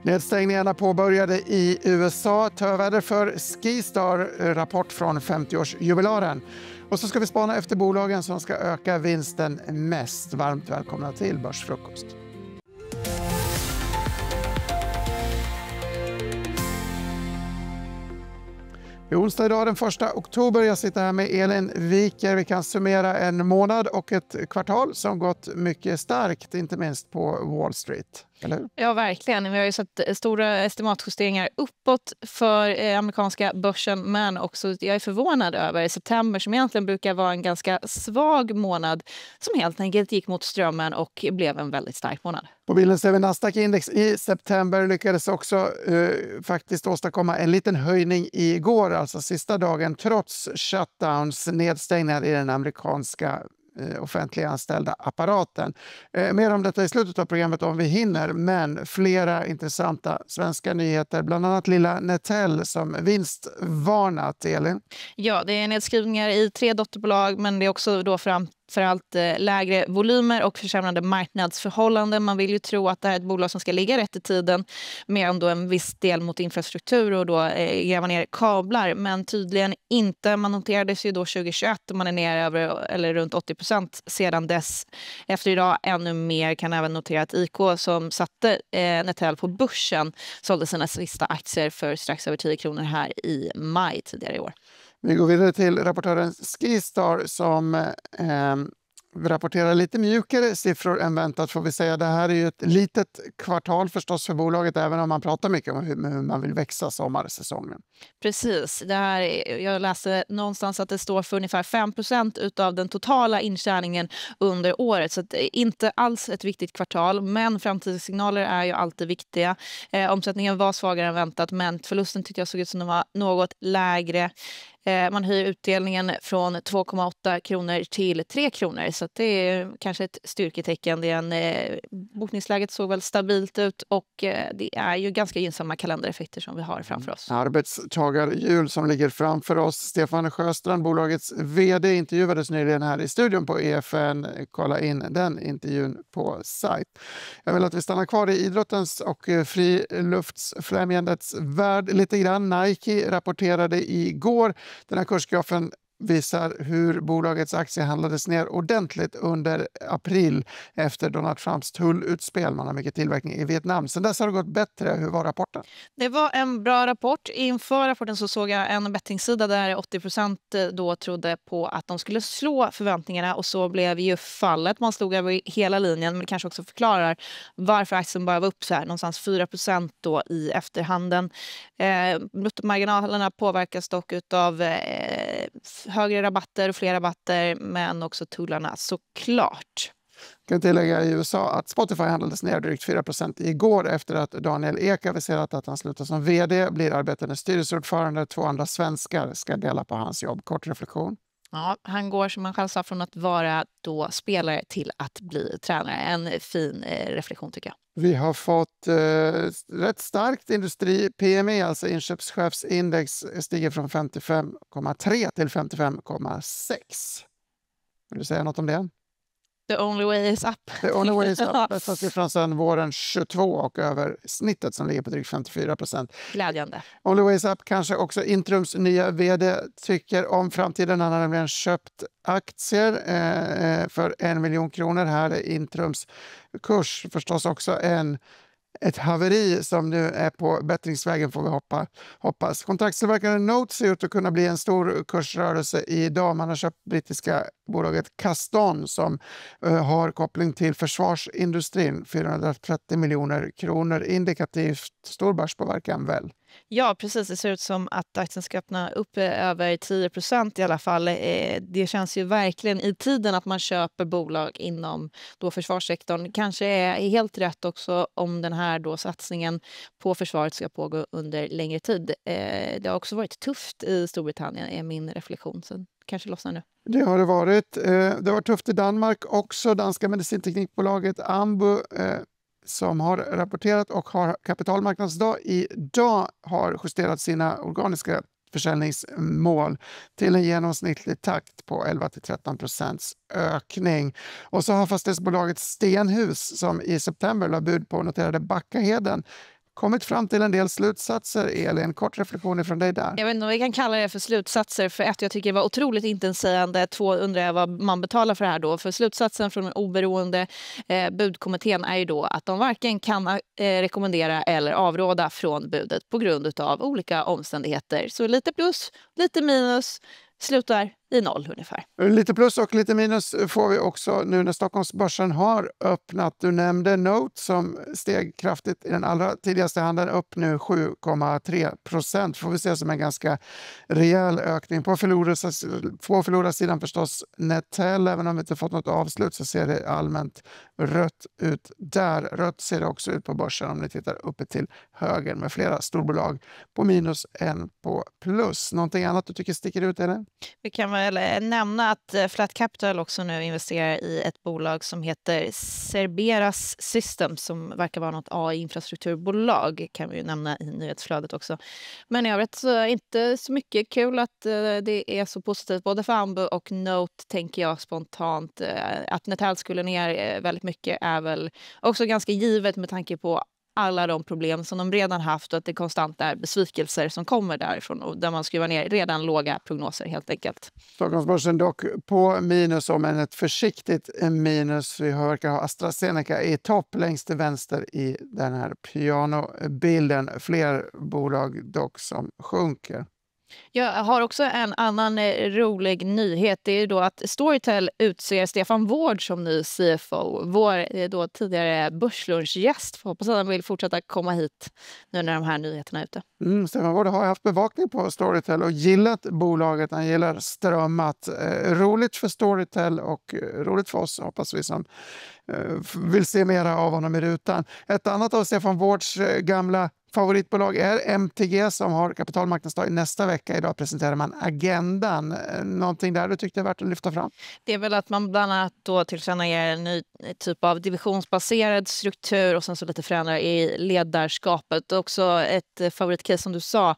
Nedstängningarna påbörjade i USA. Töväder för Skistar, rapport från 50-årsjubilaren. Och så ska vi spana efter bolagen som ska öka vinsten mest. Varmt välkomna till Börsfrukost. Det är onsdag idag den 1 oktober. Jag sitter här med Elin Wiker. Vi kan summera en månad och ett kvartal som gått mycket starkt, inte minst på Wall Street. Eller hur? Ja, verkligen. Vi har ju sett stora estimatjusteringar uppåt för amerikanska börsen, men också jag är förvånad över september som egentligen brukar vara en ganska svag månad som helt enkelt gick mot strömmen och blev en väldigt stark månad. På bilden ser vi Nasdaq-index i september lyckades också faktiskt åstadkomma en liten höjning igår, alltså sista dagen, trots shutdowns, nedstängningar i den amerikanska offentliga anställda apparaten. Mer om detta i slutet av programmet om vi hinner, men flera intressanta svenska nyheter, bland annat lilla Netel som vinstvarnat, Elin. Ja, det är nedskrivningar i 3 dotterbolag, men det är också då framförallt lägre volymer och försämrade marknadsförhållanden. Man vill ju tro att det här är ett bolag som ska ligga rätt i tiden med ändå en viss del mot infrastruktur och då gräva ner kablar, men tydligen inte. Man noterades ju då 2021 och man är ner över eller runt 80% sedan dess. Efter idag ännu mer, kan även notera att IK som satte Netel på börsen sålde sina sista aktier för strax över 10 kronor här i maj tidigare i år. Vi går vidare till rapportören Skistar som rapporterar lite mjukare siffror än väntat, får vi säga. Det här är ju ett litet kvartal förstås för bolaget, även om man pratar mycket om hur man vill växa sommarsäsongen. Precis. Det här, jag läste någonstans att det står för ungefär 5% utav den totala intjäningen under året. Så det är inte alls ett viktigt kvartal, men framtidssignaler är ju alltid viktiga. Omsättningen var svagare än väntat, men förlusten tyckte jag såg ut som den var något lägre. Man höjer utdelningen från 2,8 kronor till 3 kronor, så att det är kanske ett styrketecken. Bokningsläget såg väl stabilt ut och det är ju ganska gynnsamma kalendereffekter som vi har framför oss. Arbetstagarjul som ligger framför oss. Stefan Sjöstrand, bolagets vd, intervjuades nyligen här i studion på EFN. Kolla in den intervjun på sajt. Jag vill att vi stannar kvar i idrottens och friluftsfrämjandets värld lite grann. Nike rapporterade igår. Den här kursgrafen visar hur bolagets aktie handlades ner ordentligt under april efter Donald Trumps tullutspel. Man har mycket tillverkning i Vietnam. Sen dess har det gått bättre. Hur var rapporten? Det var en bra rapport. Inför rapporten så såg jag en bettingsida där 80% då trodde på att de skulle slå förväntningarna, och så blev ju fallet. Man slog över hela linjen, men det kanske också förklarar varför aktien bara var upp så här, någonstans 4% då i efterhanden. Bruttomarginalerna påverkas dock av högre rabatter och fler rabatter, men också tullarna såklart. Jag kan tillägga i USA att Spotify handlades ner drygt 4% igår efter att Daniel Ek aviserat att han slutar som vd, blir arbetande styrelseordförande. 2 andra svenskar ska dela på hans jobb. Kort reflektion. Ja, han går, som han själv sa, från att vara då spelare till att bli tränare. En fin reflektion tycker jag. Vi har fått rätt starkt industri-PMI, alltså inköpschefsindex, stiger från 55,3 till 55,6. Vill du säga något om det? The only way is up. The only way is up. Bästa siffran sedan våren 22 och över snittet som ligger på drygt 54%. Glädjande. Only way is up kanske också Intrums nya vd tycker om framtiden. Han har nämligen köpt aktier för 1 miljon kronor. Här är Intrums kurs förstås också ett haveri som nu är på bättringsvägen, får vi hoppas. Kontraktstillverkaren Note ser ut att kunna bli en stor kursrörelse idag. Man har köpt brittiska bolaget Caston som har koppling till försvarsindustrin. 430 miljoner kronor, indikativt stor börspåverkan väl? Ja, precis. Det ser ut som att aktien ska öppna upp över 10% i alla fall. Det känns ju verkligen i tiden att man köper bolag inom då försvarssektorn. Kanske är helt rätt också om den här då satsningen på försvaret ska pågå under längre tid. Det har också varit tufft i Storbritannien, är min reflektion. Så kanske lossnar nu. Det har det varit. Det var tufft i Danmark också. Danska medicinteknikbolaget Ambu som har rapporterat och har kapitalmarknadsdag idag har justerat sina organiska försäljningsmål till en genomsnittlig takt på 11-13% ökning. Och så har fastighetsbolaget Stenhus som i september la bud på noterade Backaheden kommit fram till en del slutsatser. Elin, kort reflektion från dig där. Jag vet inte om vi kan kalla det för slutsatser. För ett, jag tycker det var otroligt intetsägande. 2, undrar jag vad man betalar för det här då. För slutsatsen från den oberoende budkommittén är ju då att de varken kan rekommendera eller avråda från budet på grund av olika omständigheter. Så lite plus, lite minus, slutar i 0 ungefär. Lite plus och lite minus får vi också nu när Stockholmsbörsen har öppnat. Du nämnde Note som steg kraftigt i den allra tidigaste handeln, upp nu 7,3%. Får vi se som en ganska rejäl ökning. På förlorarsidan förstås Netel, även om vi inte fått något avslut så ser det allmänt rött ut där. Rött ser det också ut på börsen om ni tittar uppe till höger med flera storbolag på minus än på plus. Någonting annat du tycker sticker ut eller? Vi kan väl nämna att Flat Capital också nu investerar i ett bolag som heter Cerberus Systems som verkar vara något AI-infrastrukturbolag, kan vi ju nämna i nyhetsflödet också. Men i övrigt så är inte så mycket kul att det är så positivt både för Ambu och Note, tänker jag spontant. Att Netel skulle ner väldigt mycket är väl också ganska givet med tanke på alla de problem som de redan haft och att det konstant är besvikelser som kommer därifrån och där man skruvar ner redan låga prognoser helt enkelt. Stockholmsbörsen dock på minus, men ett försiktigt minus. Vi verkar ha AstraZeneca i topp längst till vänster i den här pianobilden. Fler bolag dock som sjunker. Jag har också en annan rolig nyhet. Det är då att Storytel utser Stefan Wård som ny CFO. Vår då tidigare börslunchgäst. Hoppas att han vill fortsätta komma hit nu när de här nyheterna är ute. Stefan Wård har haft bevakning på Storytel och gillat bolaget. Han gillar strömmat. Roligt för Storytel och roligt för oss, hoppas vi, som vill se mera av honom i rutan. Ett annat av Stefan Wårds gamla favoritbolag är MTG som har kapitalmarknadsdag nästa vecka. Idag presenterar man agendan. Någonting där du tyckte är värt att lyfta fram? Det är väl att man bland annat då tillkännager en ny typ av divisionsbaserad struktur och sen så lite förändrar i ledarskapet. Också ett favoritcase som du sa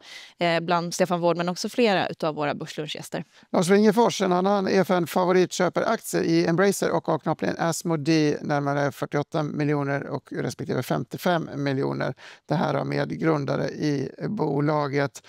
bland Stefan Wård men också flera av våra börslunchgäster. Lars Wingefors, en annan EFN-favorit, köper aktier i Embracer och avknoppningen Asmodee närmare 48 miljoner och respektive 55 miljoner. Det här har med grundare i bolaget.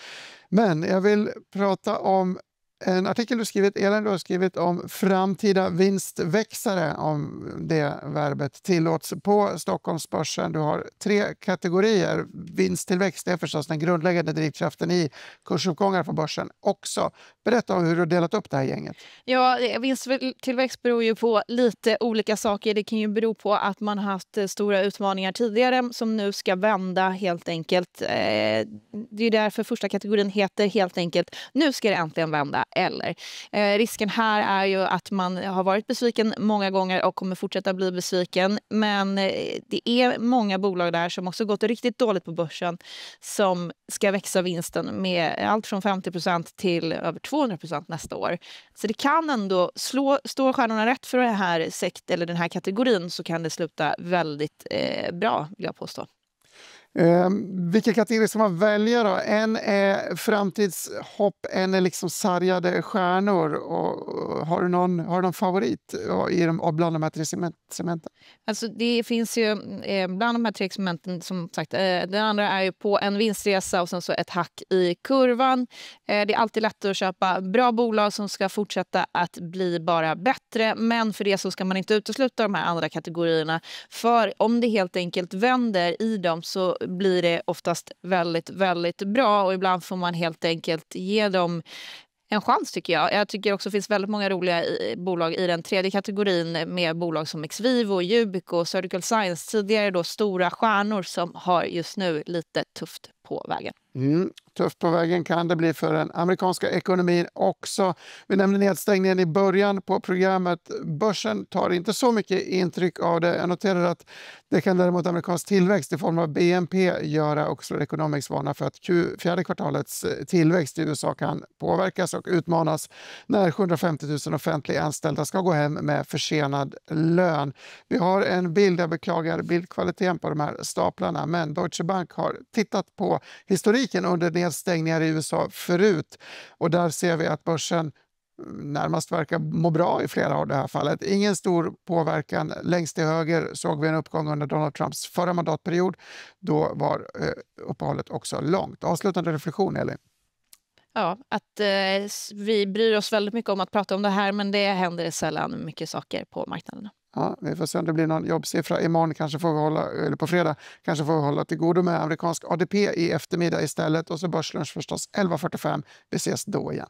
Men jag vill prata om en artikel du skrivit, Elin, du har skrivit om framtida vinstväxare, om det verbet tillåts på Stockholmsbörsen. Du har 3 kategorier. Vinsttillväxt är förstås den grundläggande drivkraften i kursuppgångar på börsen också. Berätta om hur du har delat upp det här gänget. Ja, vinsttillväxt beror ju på lite olika saker. Det kan ju bero på att man har haft stora utmaningar tidigare som nu ska vända helt enkelt. Det är därför första kategorin heter helt enkelt nu ska det äntligen vända. Eller risken här är ju att man har varit besviken många gånger och kommer fortsätta bli besviken. Men det är många bolag där som också gått riktigt dåligt på börsen som ska växa vinsten med allt från 50% till över 200% nästa år. Så det kan ändå stå stjärnorna rätt för det här eller den här kategorin så kan det sluta väldigt bra, vill jag påstå. Vilka kategorier ska man välja då? En är framtidshopp, en är liksom sargade stjärnor. Och har du någon favorit bland de här 3 segmenten? Alltså det finns ju bland de här 3 segmenten, som sagt, den andra är ju på en vinstresa och sen så ett hack i kurvan. Det är alltid lätt att köpa bra bolag som ska fortsätta att bli bara bättre, men för det så ska man inte utesluta de här andra kategorierna. För om det helt enkelt vänder i dem så blir det oftast väldigt, väldigt bra och ibland får man helt enkelt ge dem en chans, tycker jag. Jag tycker också det finns väldigt många roliga bolag i den tredje kategorin med bolag som Xvivo, Yubico, Surgical Science, tidigare då stora stjärnor som har just nu lite tufft på vägen. Tufft på vägen kan det bli för den amerikanska ekonomin också. Vi nämnde nedstängningen i början på programmet. Börsen tar inte så mycket intryck av det. Jag noterar att det kan däremot amerikansk tillväxt i form av BNP göra. Oxford Economics varnar för att fjärde kvartalets tillväxt i USA kan påverkas och utmanas när 750 000 offentliga anställda ska gå hem med försenad lön. Vi har en bild, jag beklagar bildkvaliteten på de här staplarna, men Deutsche Bank har tittat på historiken under nedstängningar i USA förut och där ser vi att börsen närmast verkar må bra i flera av det här fallet. Ingen stor påverkan. Längst till höger såg vi en uppgång under Donald Trumps förra mandatperiod. Då var uppehållet också långt. Avslutande reflektion, Elin? Ja, att vi bryr oss väldigt mycket om att prata om det här, men det händer sällan mycket saker på marknaden. Ja, vi får se om det blir någon jobbsiffra imorgon, kanske får vi hålla, eller på fredag, kanske får vi hålla till godo med amerikansk ADP i eftermiddag istället, och så börslunch förstås 11.45. Vi ses då igen.